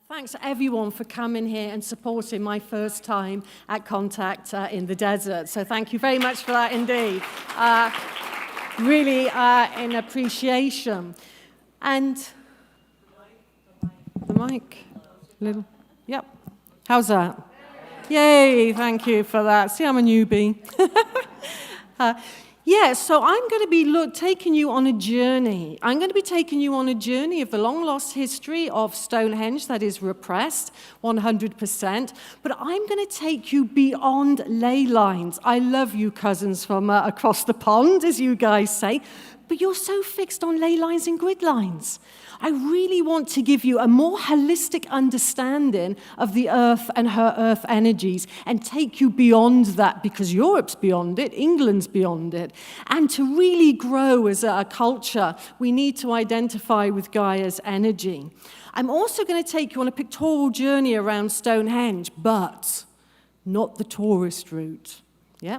Thanks everyone for coming here and supporting my first time at Contact in the desert. So thank you very much for that indeed. Really in appreciation. And the mic, little, yep. How's that? Yay, thank you for that. See, I'm a newbie. Yeah, so I'm going to be taking you on a journey. I'm going to be taking you on a journey of the long-lost history of Stonehenge that is repressed, 100%. But I'm going to take you beyond ley lines. I love you cousins from across the pond, as you guys say. But you're so fixed on ley lines and grid lines. I really want to give you a more holistic understanding of the Earth and her Earth energies and take you beyond that, because Europe's beyond it, England's beyond it. And to really grow as a culture, we need to identify with Gaia's energy. I'm also going to take you on a pictorial journey around Stonehenge, but not the tourist route. Yeah?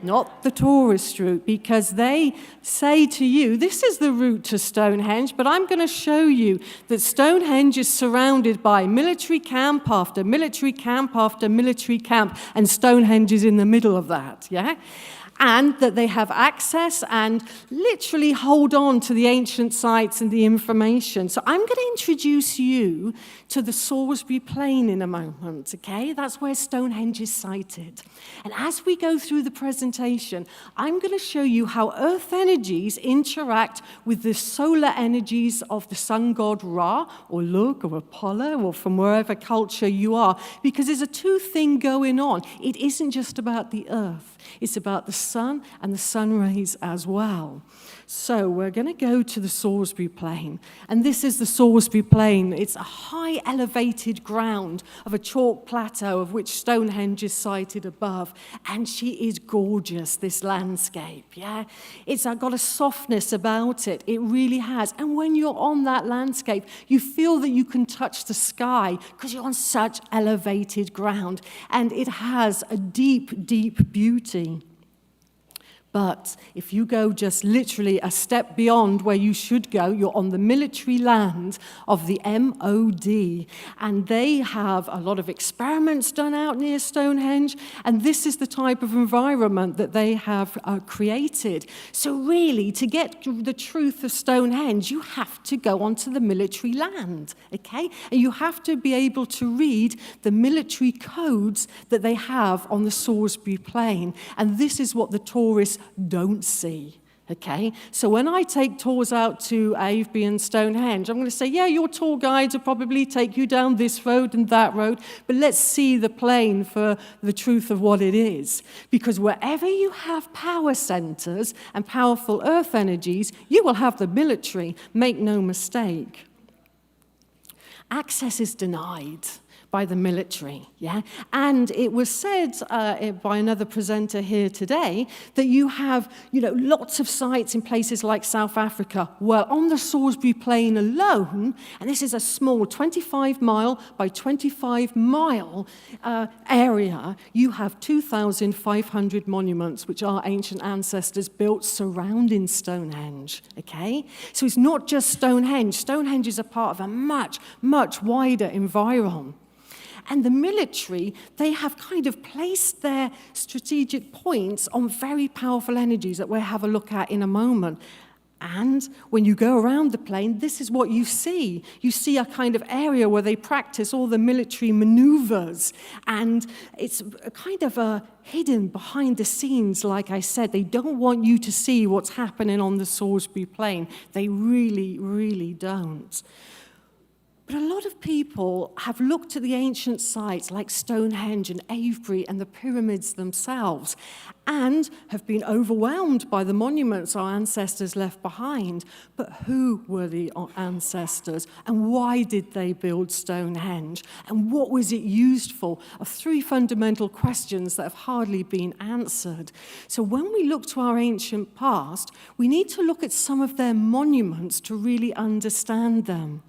Not the tourist route, because they say to you, this is the route to Stonehenge, but I'm going to show you that Stonehenge is surrounded by military camp after military camp after military camp, and Stonehenge is in the middle of that, yeah? And that they have access and literally hold on to the ancient sites and the information. So I'm going to introduce you to the Salisbury Plain in a moment, okay? That's where Stonehenge is sited. And as we go through the presentation, I'm going to show you how Earth energies interact with the solar energies of the sun god Ra, or Lug, or Apollo, or from wherever culture you are, because there's a two-thing going on. It isn't just about the Earth. It's about the sun and the sun rays as well. So we're going to go to the Salisbury Plain. And this is the Salisbury Plain. It's a high elevated ground of a chalk plateau of which Stonehenge is sited above. And she is gorgeous, this landscape, yeah? It's got a softness about it. It really has. And when you're on that landscape, you feel that you can touch the sky because you're on such elevated ground. And it has a deep, deep beauty. But if you go just literally a step beyond where you should go, you're on the military land of the MOD. And they have a lot of experiments done out near Stonehenge. And this is the type of environment that they have created. So really, to get the truth of Stonehenge, you have to go onto the military land, okay? And you have to be able to read the military codes that they have on the Salisbury Plain. And this is what the tourists don't see, okay? So when I take tours out to Eadh and Stonehenge, I'm going to say, yeah, your tour guides will probably take you down this road and that road, but let's see the plain for the truth of what it is. Because wherever you have power centers and powerful earth energies, you will have the military, make no mistake. Access is denied by the military, yeah? And it was said by another presenter here today that you have, lots of sites in places like South Africa. Well, on the Salisbury Plain alone, and this is a small 25-mile by 25-mile area, you have 2,500 monuments, which our ancient ancestors built surrounding Stonehenge, okay? So it's not just Stonehenge. Stonehenge is a part of a much, much wider environment. And the military, they have kind of placed their strategic points on very powerful energies that we'll have a look at in a moment. And when you go around the plain, this is what you see. You see a kind of area where they practice all the military maneuvers. And it's kind of hidden behind the scenes, like I said. They don't want you to see what's happening on the Salisbury Plain. They really, really don't. But a lot of people have looked at the ancient sites like Stonehenge and Avebury and the pyramids themselves and have been overwhelmed by the monuments our ancestors left behind. But who were the ancestors and why did they build Stonehenge? And what was it used for? Are three fundamental questions that have hardly been answered. So when we look to our ancient past, we need to look at some of their monuments to really understand them.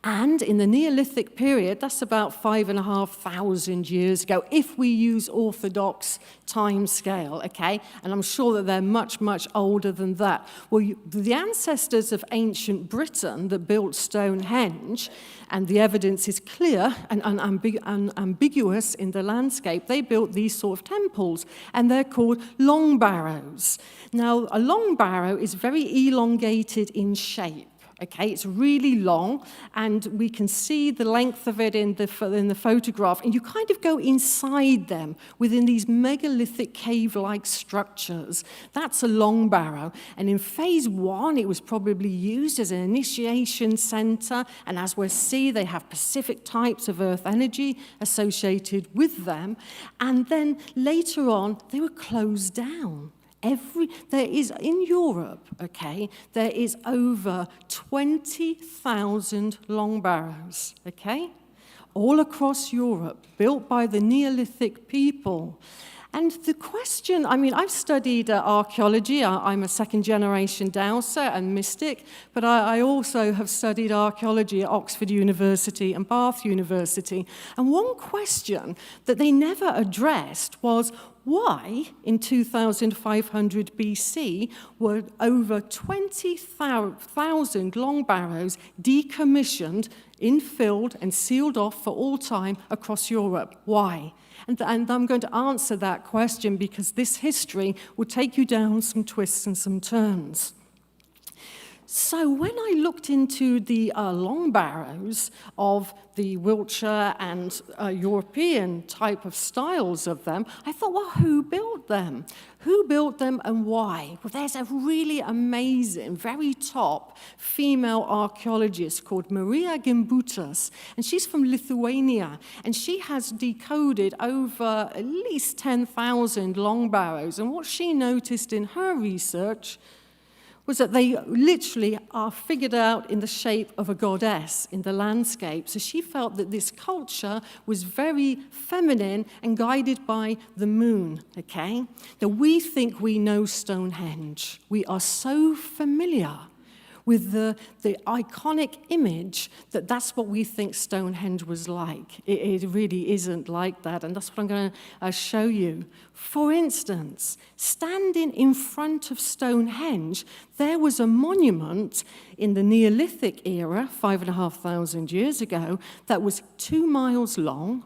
And in the Neolithic period, that's about 5,500 years ago, if we use orthodox time scale, okay? And I'm sure that they're much, much older than that. Well, the ancestors of ancient Britain that built Stonehenge, and the evidence is clear and unambiguous in the landscape, they built these sort of temples, and they're called long barrows. Now, a long barrow is very elongated in shape. Okay, it's really long, and we can see the length of it in the photograph, and you kind of go inside them within these megalithic cave-like structures. That's a long barrow, and in phase one, it was probably used as an initiation center, and as we'll see, they have specific types of earth energy associated with them, and then later on, they were closed down. There is, in Europe, okay, there is over 20,000 long barrows, okay, all across Europe, built by the Neolithic people. And the question, I mean, I've studied archaeology. I'm a second-generation dowser and mystic, but I also have studied archaeology at Oxford University and Bath University. And one question that they never addressed was, why, in 2500 BC, were over 20,000 long barrows decommissioned, infilled, and sealed off for all time across Europe? Why? And I'm going to answer that question because this history will take you down some twists and some turns. So when I looked into the long barrows of the Wiltshire and European type of styles of them, I thought, well, who built them? Who built them and why? Well, there's a really amazing, very top female archaeologist called Maria Gimbutas, and she's from Lithuania, and she has decoded over at least 10,000 long barrows, and what she noticed in her research was that they literally are figured out in the shape of a goddess in the landscape. So she felt that this culture was very feminine and guided by the moon, okay? Now we think we know Stonehenge. We are so familiar with the iconic image that that's what we think Stonehenge was like. It really isn't like that, and that's what I'm going to show you. For instance, standing in front of Stonehenge, there was a monument in the Neolithic era, 5,500 years ago, that was 2 miles long,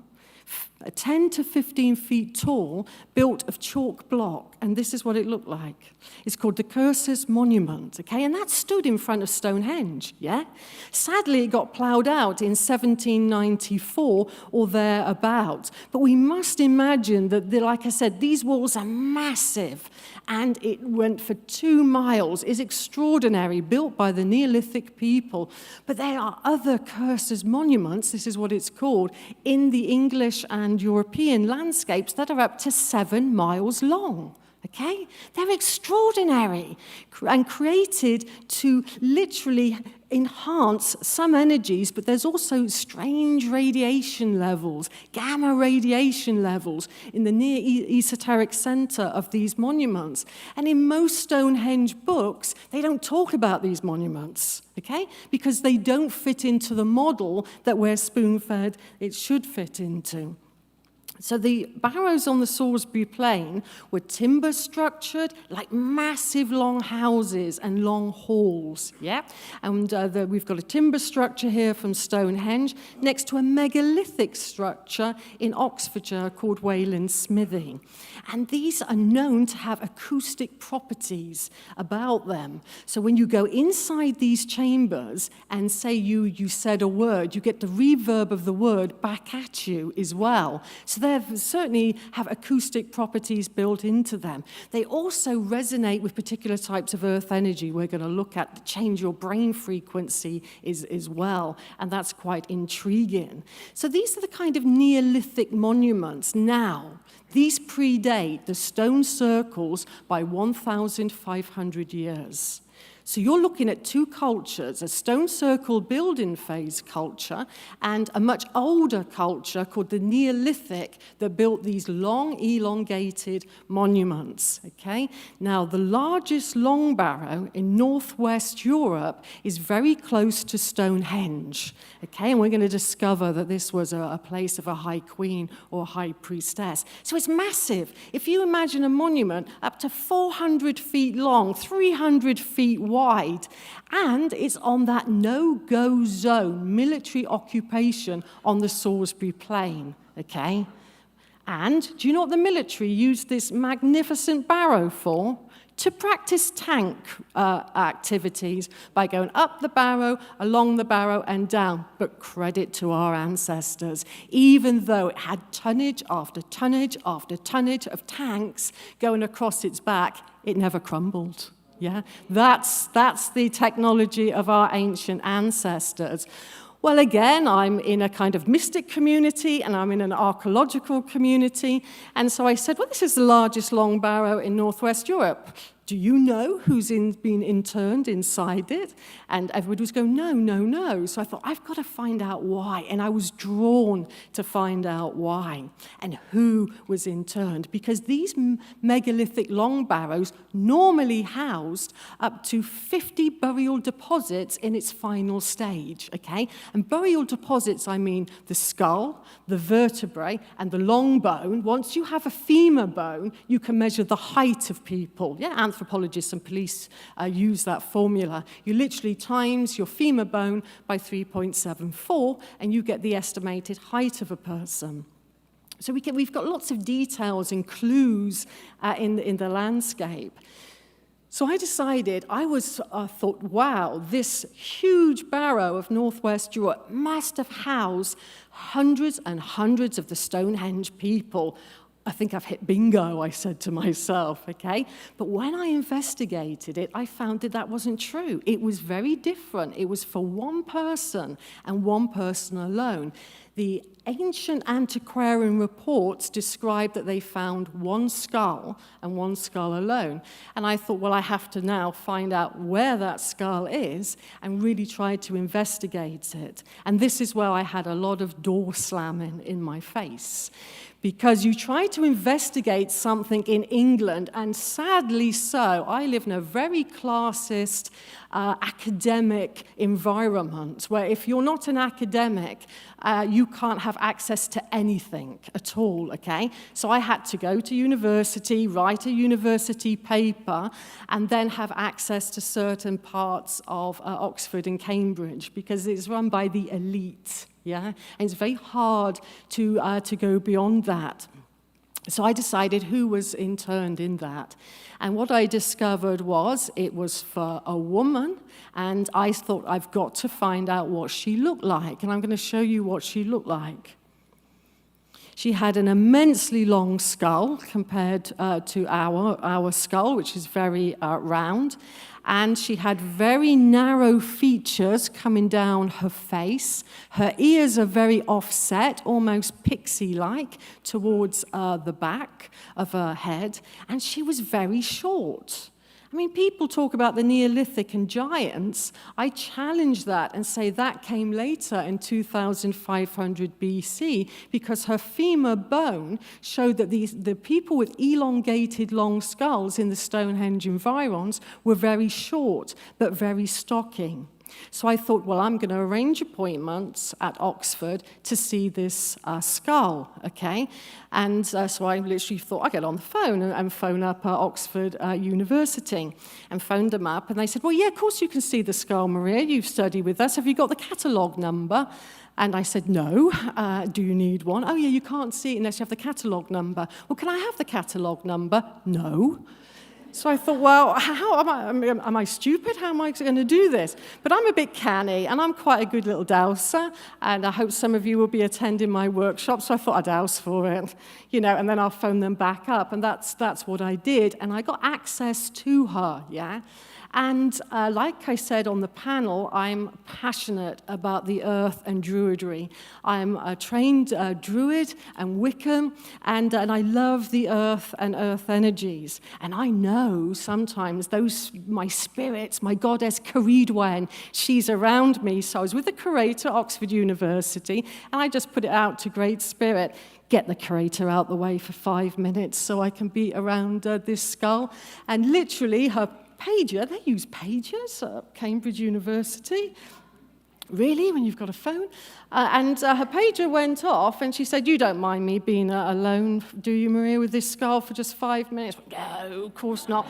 10 to 15 feet tall, built of chalk block, and this is what it looked like. It's called the Curses Monument, okay, and that stood in front of Stonehenge, yeah? Sadly, it got ploughed out in 1794 or thereabouts, but we must imagine that, like I said, these walls are massive, and it went for 2 miles. It's extraordinary, built by the Neolithic people, but there are other Curses Monuments, this is what it's called, in the English and European landscapes that are up to 7 miles long. Okay? They're extraordinary and created to literally enhance some energies, but there's also strange radiation levels, gamma radiation levels in the near esoteric center of these monuments. And in most Stonehenge books, they don't talk about these monuments, okay? Because they don't fit into the model that we're spoon-fed it should fit into. So the barrows on the Salisbury Plain were timber structured, like massive long houses and long halls, yeah? And we've got a timber structure here from Stonehenge next to a megalithic structure in Oxfordshire called Wayland Smithy. And these are known to have acoustic properties about them. So when you go inside these chambers and say you said a word, you get the reverb of the word back at you as well. So they certainly have acoustic properties built into them. They also resonate with particular types of earth energy we're going to look at to change your brain frequency as well, and that's quite intriguing. So these are the kind of Neolithic monuments. Now, these predate the stone circles by 1,500 years. So you're looking at two cultures, a stone circle building phase culture and a much older culture called the Neolithic that built these long, elongated monuments, okay? Now, the largest long barrow in northwest Europe is very close to Stonehenge, okay? And we're going to discover that this was a place of a high queen or high priestess. So it's massive. If you imagine a monument up to 400 feet long, 300 feet wide, and it's on that no-go zone, military occupation on the Salisbury Plain, okay? And do you know what the military used this magnificent barrow for? To practice tank activities by going up the barrow, along the barrow, and down. But credit to our ancestors. Even though it had tonnage after tonnage after tonnage of tanks going across its back, it never crumbled. Yeah, that's the technology of our ancient ancestors. Well, again, I'm in a kind of mystic community, and I'm in an archaeological community, and so I said, well, this is the largest long barrow in northwest Europe. Do you know who's been interned inside it? And everybody was going, no, no, no. So I thought, I've got to find out why. And I was drawn to find out why and who was interned. Because these megalithic long barrows normally housed up to 50 burial deposits in its final stage, okay? And burial deposits, I mean the skull, the vertebrae, and the long bone. Once you have a femur bone, you can measure the height of people. Yeah, anthropologists and police use that formula. You literally times your femur bone by 3.74, and you get the estimated height of a person. So we've got lots of details and clues in the landscape. So I decided, thought, wow, this huge barrow of northwest Europe must have housed hundreds and hundreds of the Stonehenge people. I think I've hit bingo, I said to myself, okay? But when I investigated it, I found that wasn't true. It was very different. It was for one person and one person alone. The ancient antiquarian reports described that they found one skull and one skull alone. And I thought, well, I have to now find out where that skull is and really try to investigate it. And this is where I had a lot of door slamming in my face. Because you try to investigate something in England, and sadly so, I live in a very classist, academic environment, where if you're not an academic, you can't have access to anything at all, okay? So I had to go to university, write a university paper, and then have access to certain parts of Oxford and Cambridge, because it's run by the elite. Yeah, and it's very hard to go beyond that. So I decided who was interned in that. And what I discovered was it was for a woman, and I thought I've got to find out what she looked like, and I'm going to show you what she looked like. She had an immensely long skull compared to our skull, which is very round. And she had very narrow features coming down her face. Her ears are very offset, almost pixie-like, towards the back of her head. And she was very short. I mean, people talk about the Neolithic and giants. I challenge that and say that came later in 2500 BC because her femur bone showed that the people with elongated long skulls in the Stonehenge environs were very short but very stocky. So I thought, well, I'm going to arrange appointments at Oxford to see this skull, okay? And so I literally thought, I'll get on the phone and phone up Oxford University, and phoned them up, and they said, well, yeah, of course you can see the skull, Maria. You've studied with us. Have you got the catalogue number? And I said, no. Do you need one? Oh, yeah, you can't see it unless you have the catalogue number. Well, can I have the catalogue number? No. So I thought, well, how am I stupid? How am I going to do this? But I'm a bit canny, and I'm quite a good little dowser, and I hope some of you will be attending my workshop, so I thought I'd douse for it, and then I'll phone them back up, and that's what I did, and I got access to her, yeah? And like I said on the panel, I'm passionate about the earth and druidry. I'm a trained druid and Wiccan, and I love the earth and earth energies. And I know sometimes my spirits, my goddess Ceridwen, she's around me. So I was with the curator at Oxford University, and I just put it out to Great Spirit, get the curator out the way for 5 minutes so I can be around this skull. And literally her pager, they use pagers at Cambridge University. Really, when you've got a phone? And her pager went off, and she said, "You don't mind me being alone, do you, Maria, with this skull for just 5 minutes?" No, of course not.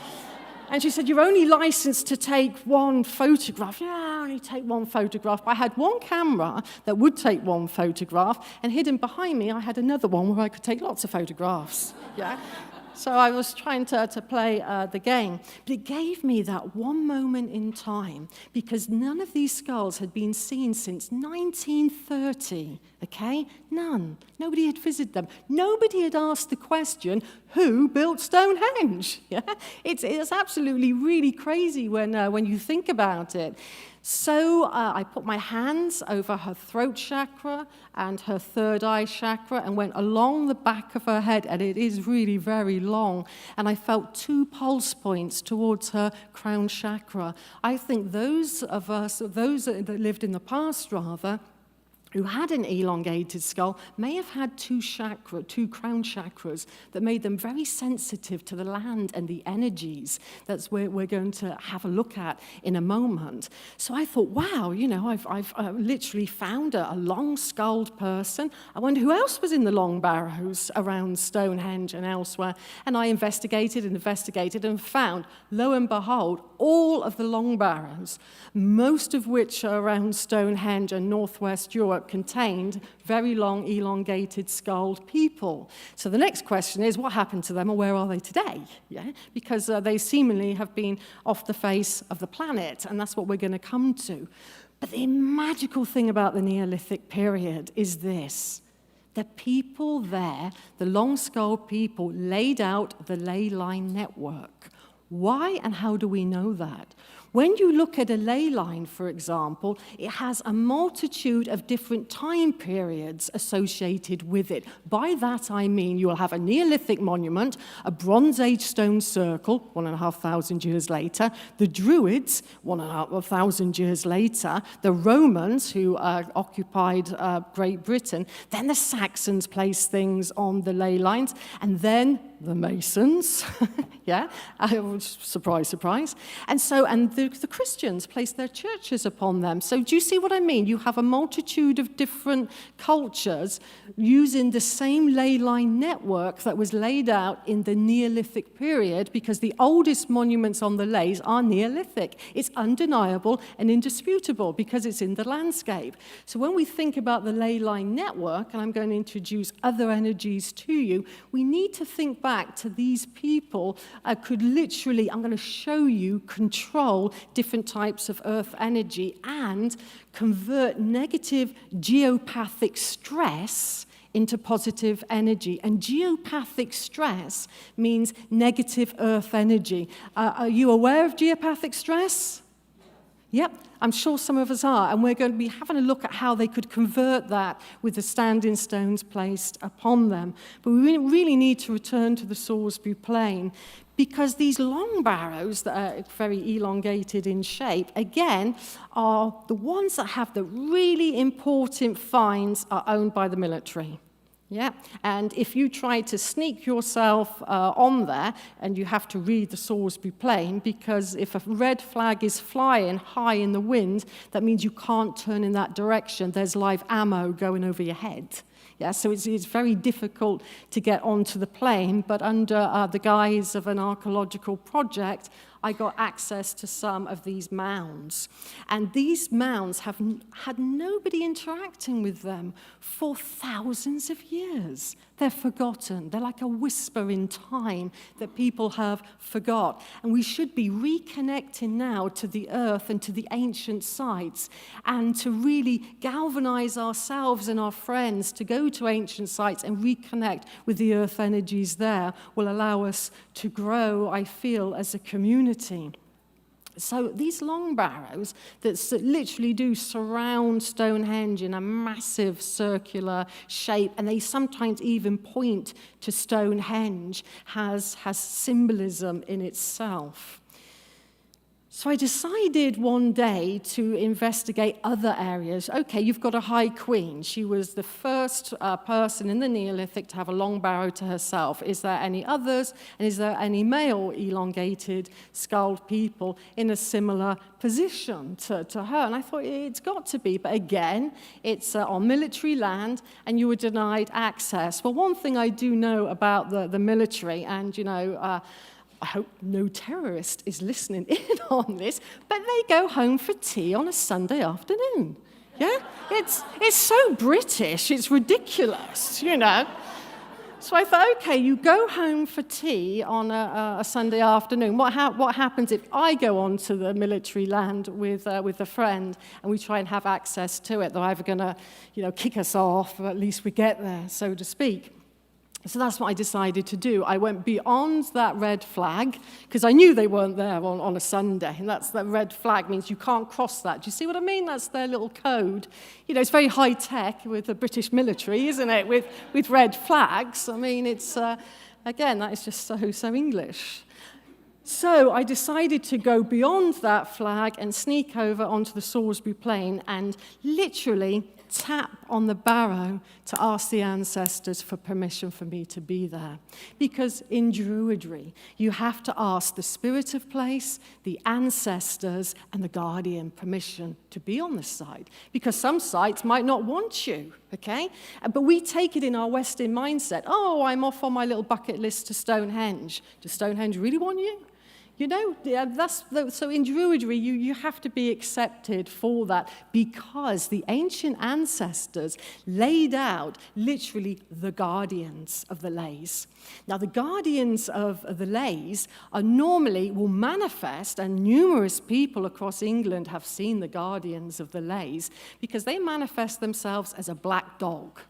And she said, "You're only licensed to take one photograph." "Yeah, I only take one photograph." But I had one camera that would take one photograph, and hidden behind me, I had another one where I could take lots of photographs. Yeah. So I was trying to play the game. But it gave me that one moment in time, because none of these skulls had been seen since 1930, okay? None. Nobody had visited them. Nobody had asked the question, who built Stonehenge? Yeah? It's absolutely really crazy when you think about it. So I put my hands over her throat chakra and her third eye chakra and went along the back of her head, and it is really very long. And I felt 2 pulse points towards her crown chakra. I think those that lived in the past, rather, who had an elongated skull may have had 2 crown chakras that made them very sensitive to the land and the energies. That's where we're going to have a look at in a moment. So I thought, wow, I've literally found a long-skulled person. I wonder who else was in the long barrows around Stonehenge and elsewhere. And I investigated and found, lo and behold, all of the long barrows, most of which are around Stonehenge and northwest Europe, contained very long, elongated, skulled people. So the next question is, what happened to them, or where are they today? Yeah, because they seemingly have been off the face of the planet, and that's what we're going to come to. But the magical thing about the Neolithic period is this. The people there, the long-skulled people, laid out the ley line network. Why and how do we know that? When you look at a ley line, for example, it has a multitude of different time periods associated with it. By that I mean you'll have a Neolithic monument, a Bronze Age stone circle, 1,500 years later, the Druids, 1,500 years later, the Romans, who occupied Great Britain, then the Saxons placed things on the ley lines, and then the Masons, yeah, surprise, surprise. And the Christians placed their churches upon them. So do you see what I mean? You have a multitude of different cultures using the same ley line network that was laid out in the Neolithic period, because the oldest monuments on the leys are Neolithic. It's undeniable and indisputable because it's in the landscape. So when we think about the ley line network, and I'm going to introduce other energies to you, we need to think back to these people could literally, I'm going to show you, control different types of earth energy and convert negative geopathic stress into positive energy. And geopathic stress means negative earth energy. Are you aware of geopathic stress? Yep, I'm sure some of us are, and we're going to be having a look at how they could convert that with the standing stones placed upon them. But we really need to return to the Salisbury Plain, because these long barrows that are very elongated in shape, again, are the ones that have the really important finds are owned by the military. Yeah, and if you try to sneak yourself on there, and you have to read the Salisbury Plain, because if a red flag is flying high in the wind, that means you can't turn in that direction. There's live ammo going over your head. Yeah, so it's very difficult to get onto the plain, but under the guise of an archaeological project, I got access to some of these mounds. And these mounds have had nobody interacting with them for thousands of years. They're forgotten. They're like a whisper in time that people have forgot. And we should be reconnecting now to the earth and to the ancient sites, and to really galvanize ourselves and our friends to go to ancient sites and reconnect with the earth energies there will allow us to grow, I feel, as a community. So these long barrows that literally do surround Stonehenge in a massive circular shape, and they sometimes even point to Stonehenge, has symbolism in itself. So I decided one day to investigate other areas. Okay, you've got a High Queen. She was the first person in the Neolithic to have a long barrow to herself. Is there any others? And is there any male elongated, skulled people in a similar position to her? And I thought it's got to be. But again, it's on military land, and you were denied access. Well, one thing I do know about the military, and I hope no terrorist is listening in on this, but they go home for tea on a Sunday afternoon. Yeah? It's so British, it's ridiculous, So I thought, okay, you go home for tea on a Sunday afternoon. What happens if I go onto the military land with a friend and we try and have access to it? They're either going to, kick us off, or at least we get there, so to speak. So that's what I decided to do. I went beyond that red flag, because I knew they weren't there on a Sunday, and that red flag means you can't cross that. Do you see what I mean? That's their little code. It's very high-tech with the British military, isn't it, with red flags. I mean, it's, again, that is just so English. So I decided to go beyond that flag and sneak over onto the Salisbury Plain and literally tap on the barrow to ask the ancestors for permission for me to be there. Because in Druidry, you have to ask the spirit of place, the ancestors, and the guardian permission to be on the site. Because some sites might not want you, okay? But we take it in our Western mindset. Oh, I'm off on my little bucket list to Stonehenge. Does Stonehenge really want you? So in Druidry, you have to be accepted for that, because the ancient ancestors laid out literally the guardians of the lays. Now, the guardians of the lays will manifest, and numerous people across England have seen the guardians of the lays, because they manifest themselves as a black dog,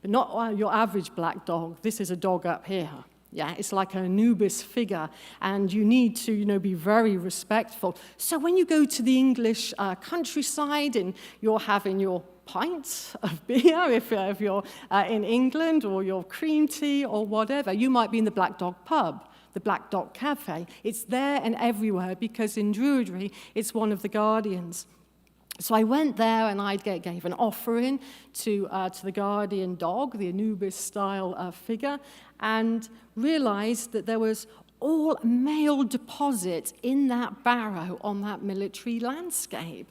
but not your average black dog. This is a dog up here. Yeah, it's like an Anubis figure, and you need to, be very respectful. So when you go to the English countryside and you're having your pint of beer, if you're in England, or your cream tea or whatever, you might be in the Black Dog pub, the Black Dog Cafe. It's there and everywhere, because in Druidry, it's one of the guardians. So I went there and I gave an offering to the guardian dog, the Anubis-style figure, and realized that there was all male deposits in that barrow on that military landscape.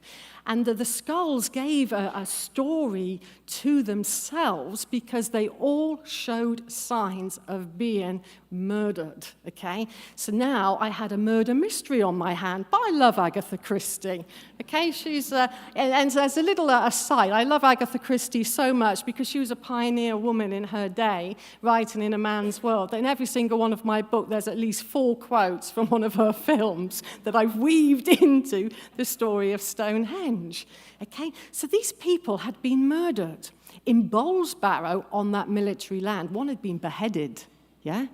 And the skulls gave a story to themselves, because they all showed signs of being murdered, okay? So now I had a murder mystery on my hand, but I love Agatha Christie, okay? She's, and as a little aside, I love Agatha Christie so much because she was a pioneer woman in her day, writing in a man's world. In every single one of my book, there's at least 4 quotes from one of her films that I've weaved into the story of Stonehenge. Okay, so these people had been murdered in Bowles Barrow on that military land. One had been beheaded, yeah?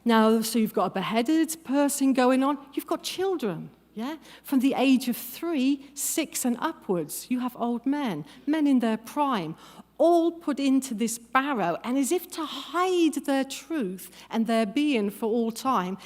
Now, so you've got a beheaded person going on. You've got children, yeah? From the age of 3, 6, and upwards. You have old men in their prime, all put into this barrow, and as if to hide their truth and their being for all time,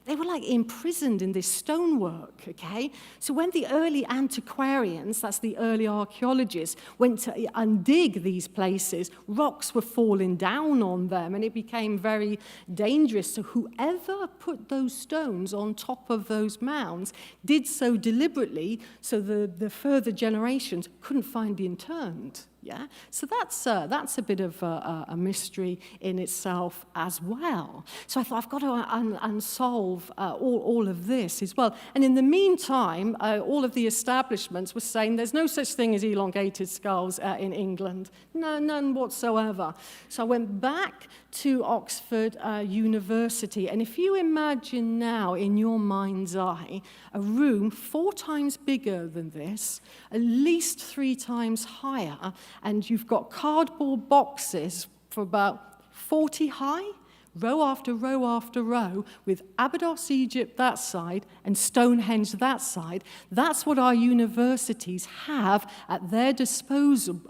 they were like imprisoned in this stonework, okay? So when the early antiquarians, that's the early archaeologists, went to undig these places, rocks were falling down on them, and it became very dangerous. So whoever put those stones on top of those mounds did so deliberately, so the further generations couldn't find being turned. Yeah, so that's a bit of a mystery in itself as well. So I thought I've got to unsolve all of this as well. And in the meantime, all of the establishments were saying there's no such thing as elongated skulls in England, none whatsoever. So I went back to Oxford University, and if you imagine now in your mind's eye a room 4 times bigger than this, at least 3 times higher, and you've got cardboard boxes for about 40 high, row after row after row, with Abydos, Egypt that side and Stonehenge that side. That's what our universities have at their disposal,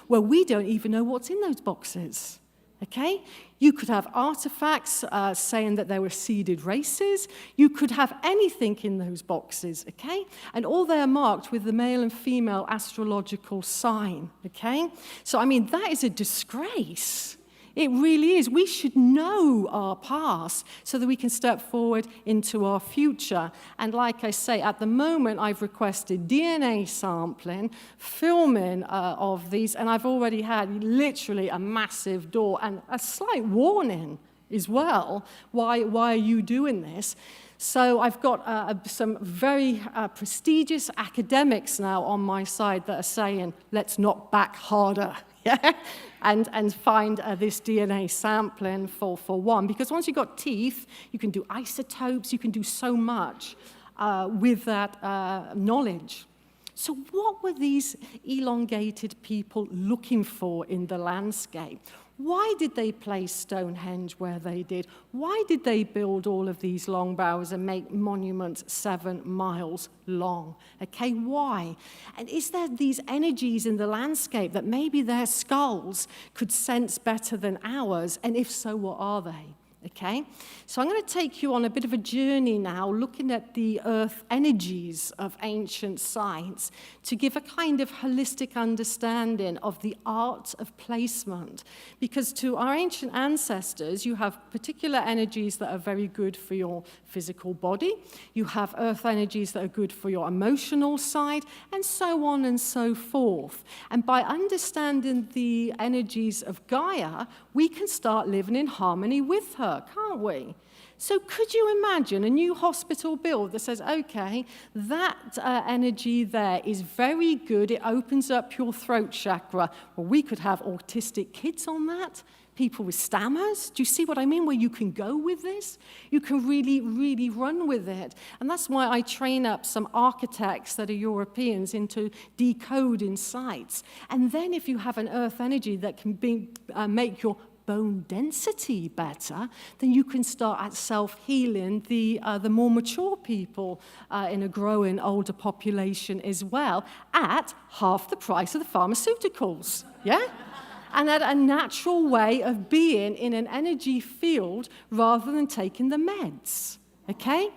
where we don't even know what's in those boxes. Okay? You could have artifacts saying that there were seeded races. You could have anything in those boxes, okay? And all they're marked with the male and female astrological sign, okay? So, I mean, that is a disgrace. It really is. We should know our past so that we can step forward into our future. And like I say, at the moment, I've requested DNA sampling, filming of these, and I've already had literally a massive door and a slight warning as well. Why are you doing this? So I've got some very prestigious academics now on my side that are saying, let's knock back harder. Yeah, and find this DNA sampling for one. Because once you've got teeth, you can do isotopes, you can do so much with that knowledge. So what were these elongated people looking for in the landscape? Why did they place Stonehenge where they did? Why did they build all of these long barrows and make monuments 7 miles long? Okay, why? And is there these energies in the landscape that maybe their skulls could sense better than ours? And if so, what are they? Okay, so I'm going to take you on a bit of a journey now, looking at the earth energies of ancient sites to give a kind of holistic understanding of the art of placement. Because to our ancient ancestors, you have particular energies that are very good for your physical body. You have earth energies that are good for your emotional side, and so on and so forth. And by understanding the energies of Gaia, we can start living in harmony with her, can't we? So could you imagine a new hospital build that says, okay, that energy there is very good, it opens up your throat chakra. Well, we could have autistic kids on that, people with stammers. Do you see what I mean, where you can go with this? You can really, really run with it. And that's why I train up some architects that are Europeans into decoding sites. And then if you have an earth energy that can make your bone density better, then you can start at self-healing the more mature people in a growing older population as well, at half the price of the pharmaceuticals, yeah? And at a natural way of being in an energy field rather than taking the meds, okay?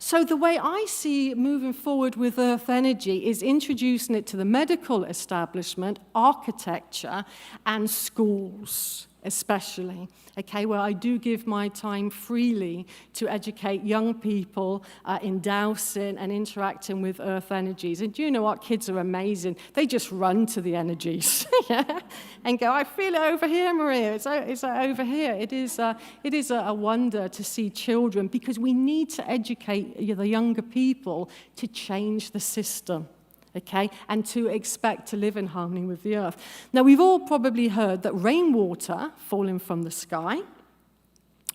So the way I see moving forward with earth energy is introducing it to the medical establishment, architecture, and schools, especially, okay, where I do give my time freely to educate young people in dowsing and interacting with earth energies. And do you know what? Kids are amazing. They just run to the energies yeah? And go, I feel it over here, Maria. It's over here. It is a wonder to see children, because we need to educate the younger people to change the system. Okay, and to expect to live in harmony with the earth. Now, we've all probably heard that rainwater falling from the sky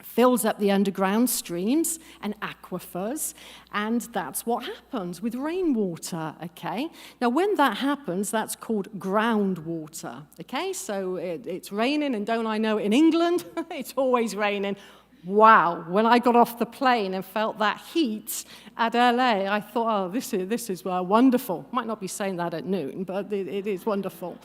fills up the underground streams and aquifers, and that's what happens with rainwater, okay? Now, when that happens, that's called groundwater, okay? So it's raining, and don't I know, in England, it's always raining. Wow, when I got off the plane and felt that heat at LA, I thought, oh, this is wonderful. Might not be saying that at noon, but it is wonderful.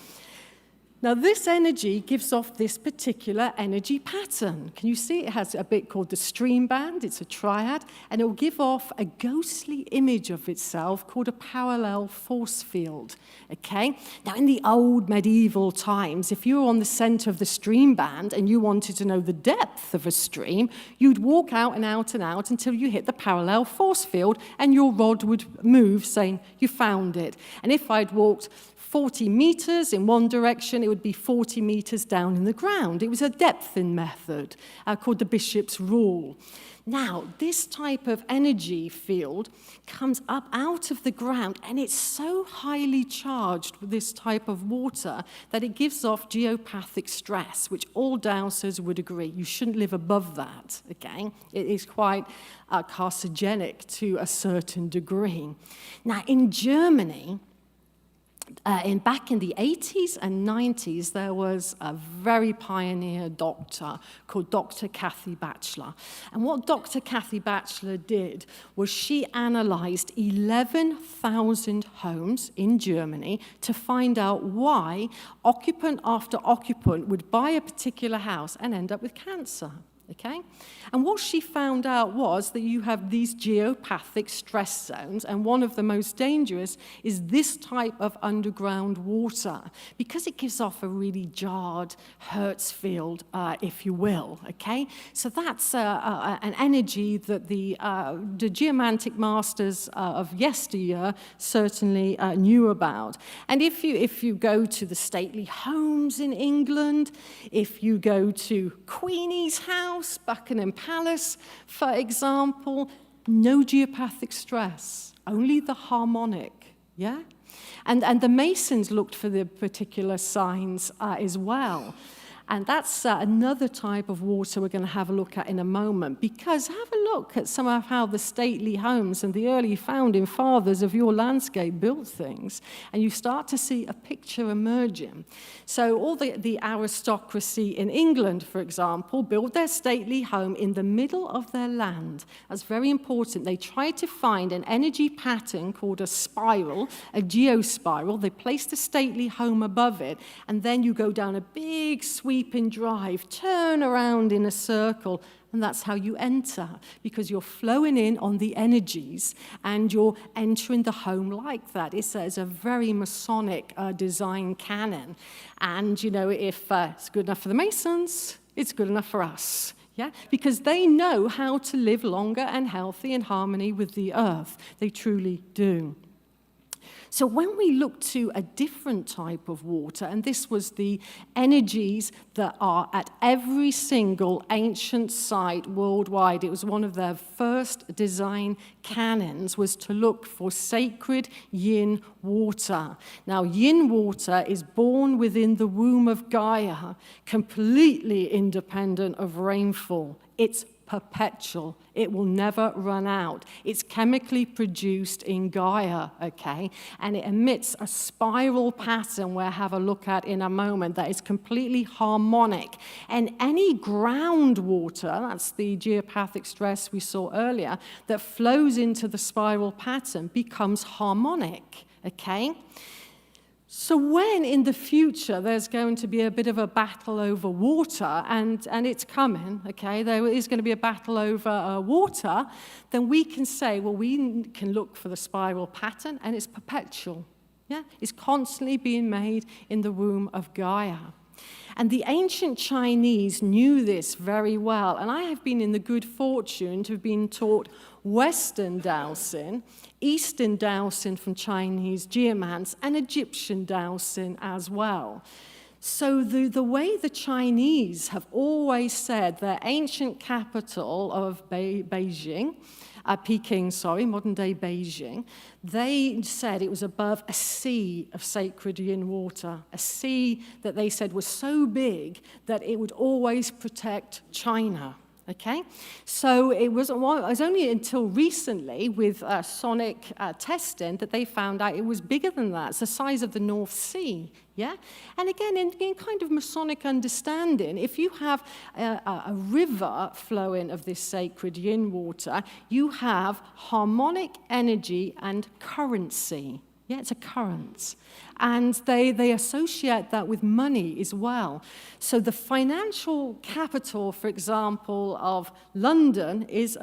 Now, this energy gives off this particular energy pattern. Can you see it has a bit called the stream band? It's a triad, and it will give off a ghostly image of itself called a parallel force field, okay? Now, in the old medieval times, if you were on the center of the stream band and you wanted to know the depth of a stream, you'd walk out and out and out until you hit the parallel force field, and your rod would move, saying you found it. And if I'd walked 40 meters in one direction, it would be 40 meters down in the ground. It was a depth-in method called the bishop's rule. Now, this type of energy field comes up out of the ground, and it's so highly charged with this type of water that it gives off geopathic stress, which all dowsers would agree. You shouldn't live above that, okay? It is quite carcinogenic to a certain degree. Now, in Germany, back in the 80s and 90s, there was a very pioneer doctor called Dr. Kathy Batchelor. And what Dr. Kathy Batchelor did was she analyzed 11,000 homes in Germany to find out why occupant after occupant would buy a particular house and end up with cancer. Okay? And what she found out was that you have these geopathic stress zones, and one of the most dangerous is this type of underground water, because it gives off a really jarred Hertz field, if you will. Okay? So that's an energy that the geomantic masters of yesteryear certainly knew about. And if you go to the stately homes in England, if you go to Queenie's house, Buckingham Palace, for example, no geopathic stress, only the harmonic, yeah? And the Masons looked for the particular signs as well. And that's another type of water we're going to have a look at in a moment, because have a look at some of how the stately homes and the early founding fathers of your landscape built things, and you start to see a picture emerging. So all the aristocracy in England, for example, built their stately home in the middle of their land. That's very important. They tried to find an energy pattern called a spiral, a geospiral. They placed a stately home above it, and then you go down a big sweeping drive, turn around in a circle, and that's how you enter, because you're flowing in on the energies and you're entering the home like that. It's a very Masonic design canon. And, you know, if it's good enough for the Masons, it's good enough for us. Yeah, because they know how to live longer and healthy in harmony with the earth. They truly do. So when we look to a different type of water, and this was the energies that are at every single ancient site worldwide, it was one of their first design canons, was to look for sacred yin water. Now, yin water is born within the womb of Gaia, completely independent of rainfall. It's perpetual. It will never run out. It's chemically produced in Gaia, okay? And it emits a spiral pattern we'll have a look at in a moment that is completely harmonic. And any groundwater, that's the geopathic stress we saw earlier, that flows into the spiral pattern becomes harmonic, okay? So when in the future there's going to be a bit of a battle over water, and it's coming, okay, there is going to be a battle over water, then we can say, well, we can look for the spiral pattern, and it's perpetual, yeah? It's constantly being made in the womb of Gaia. And the ancient Chinese knew this very well, and I have been in the good fortune to have been taught Western Dowsing, Eastern Dowsing from Chinese geomants, and Egyptian Dowsing as well. So the way the Chinese have always said their ancient capital of Beijing, Peking, modern-day Beijing, they said it was above a sea of sacred yin water, a sea that they said was so big that it would always protect China. Okay, so it was only until recently with sonic testing that they found out it was bigger than that. It's the size of the North Sea, yeah? And again, in kind of Masonic understanding, if you have a river flowing of this sacred yin water, you have harmonic energy and currency. Yeah, it's a current. And they associate that with money as well. So the financial capital, for example, of London is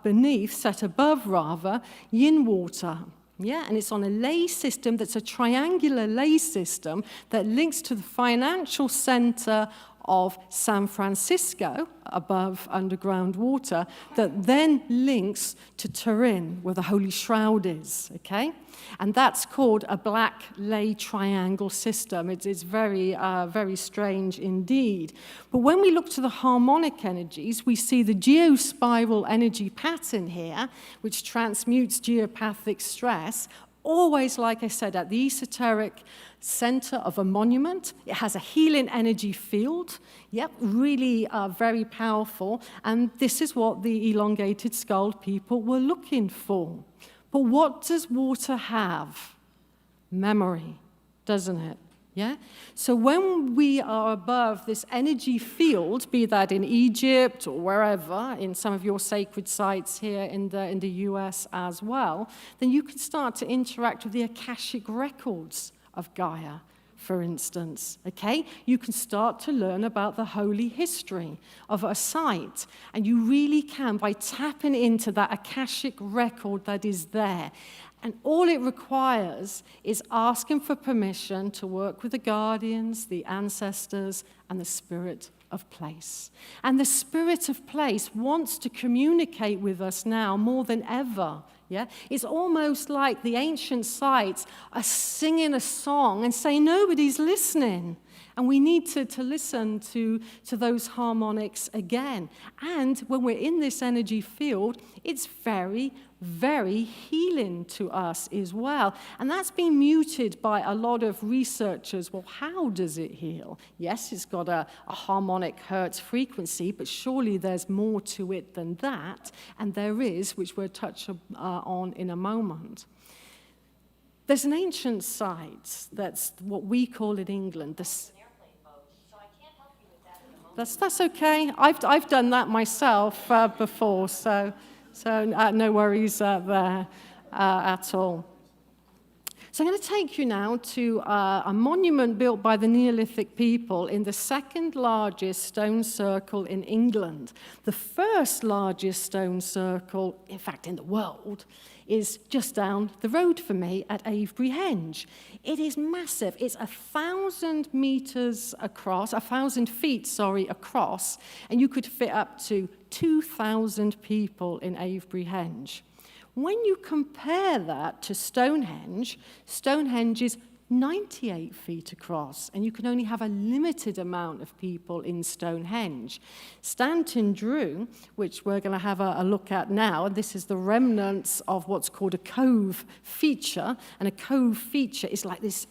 beneath, set above rather, Yin Water. Yeah, and it's on a ley system that's a triangular ley system that links to the financial center of San Francisco, above underground water, that then links to Turin, where the Holy Shroud is, okay? And that's called a black ley triangle system. It's very, very strange indeed. But when we look to the harmonic energies, we see the geospiral energy pattern here, which transmutes geopathic stress, always, like I said, at the esoteric center of a monument. It has a healing energy field. Yep, really very powerful. And this is what the elongated skull people were looking for. But what does water have? Memory, doesn't it? Yeah? So when we are above this energy field, be that in Egypt or wherever, in some of your sacred sites here in the US as well, then you can start to interact with the Akashic records of Gaia, for instance, okay? You can start to learn about the holy history of a site, and you really can by tapping into that Akashic record that is there. And all it requires is asking for permission to work with the guardians, the ancestors, and the spirit of place. And the spirit of place wants to communicate with us now more than ever. Yeah? It's almost like the ancient sites are singing a song and saying nobody's listening. And we need to listen to those harmonics again. And when we're in this energy field, it's very, very healing to us as well. And that's been muted by a lot of researchers. Well, how does it heal? Yes, it's got a harmonic hertz frequency, but surely there's more to it than that. And there is, which we'll touch on in a moment. There's an ancient site that's what we call in England, That's okay. I've done that myself before, so no worries there at all. So I'm going to take you now to a monument built by the Neolithic people in the second largest stone circle in England. The first largest stone circle, in fact, in the world, is just down the road for me at Eadh. It is massive. It's 1,000 meters across, 1,000 feet, across, and you could fit up to 2,000 people in Eadh. When you compare that to Stonehenge, Stonehenge is 98 feet across, and you can only have a limited amount of people in Stonehenge. Stanton drew, which we're going to have a look at now, and this is the remnants of what's called a Cove feature, and a Cove feature is like this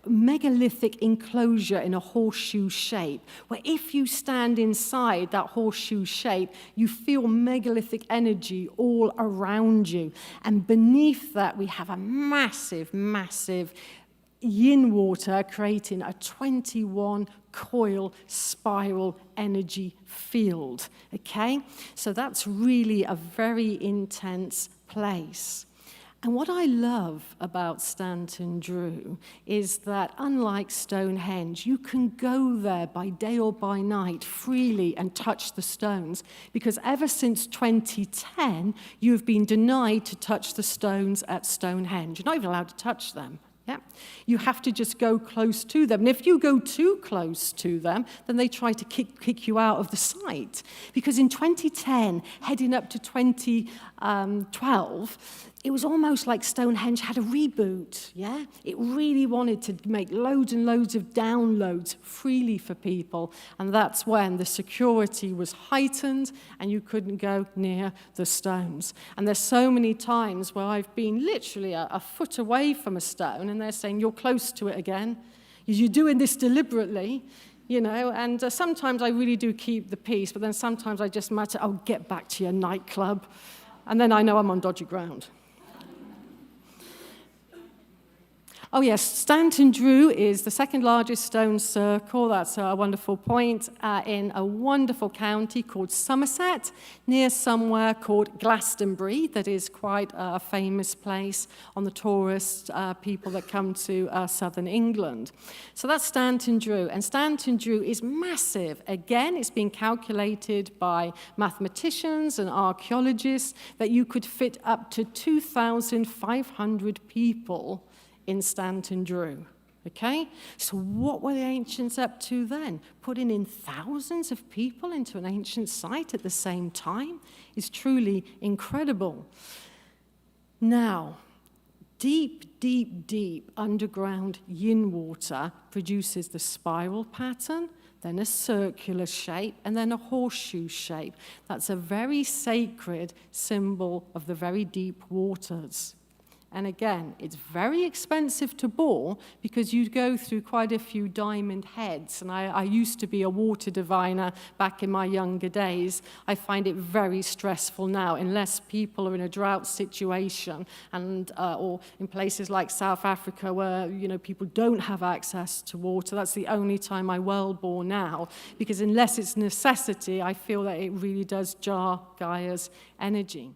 megalithic enclosure in a horseshoe shape, where if you stand inside that horseshoe shape, you feel megalithic energy all around you. And beneath that, we have a massive, massive Yin Water creating a 21 coil spiral energy field, okay? So that's really a very intense place. And what I love about Stanton Drew is that, unlike Stonehenge, you can go there by day or by night freely and touch the stones, because ever since 2010, you've been denied to touch the stones at Stonehenge. You're not even allowed to touch them. Yeah, you have to just go close to them. And if you go too close to them, then they try to kick you out of the site. Because in 2010, heading up to 2012, it was almost like Stonehenge had a reboot, yeah? It really wanted to make loads and loads of downloads freely for people, and that's when the security was heightened and you couldn't go near the stones. And there's so many times where I've been literally a foot away from a stone, and they're saying, you're close to it again. You're doing this deliberately, you know, and sometimes I really do keep the peace, but then sometimes I just mutter, oh, get back to your nightclub, and then I know I'm on dodgy ground. Oh yes, Stanton Drew is the second largest stone circle. That's a wonderful point in a wonderful county called Somerset, near somewhere called Glastonbury. That is quite a famous place on the tourist people that come to southern England. So that's Stanton Drew, and Stanton Drew is massive. Again, it's been calculated by mathematicians and archaeologists that you could fit up to 2,500 people in Stanton Drew, okay? So what were the ancients up to then? Putting in thousands of people into an ancient site at the same time is truly incredible. Now, deep, deep, deep underground Yin Water produces the spiral pattern, then a circular shape, and then a horseshoe shape. That's a very sacred symbol of the very deep waters. And again, it's very expensive to bore because you go through quite a few diamond heads. And I used to be a water diviner back in my younger days. I find it very stressful now, unless people are in a drought situation and or in places like South Africa where people don't have access to water. That's the only time I well bore now, because unless it's necessity, I feel that it really does jar Gaia's energy.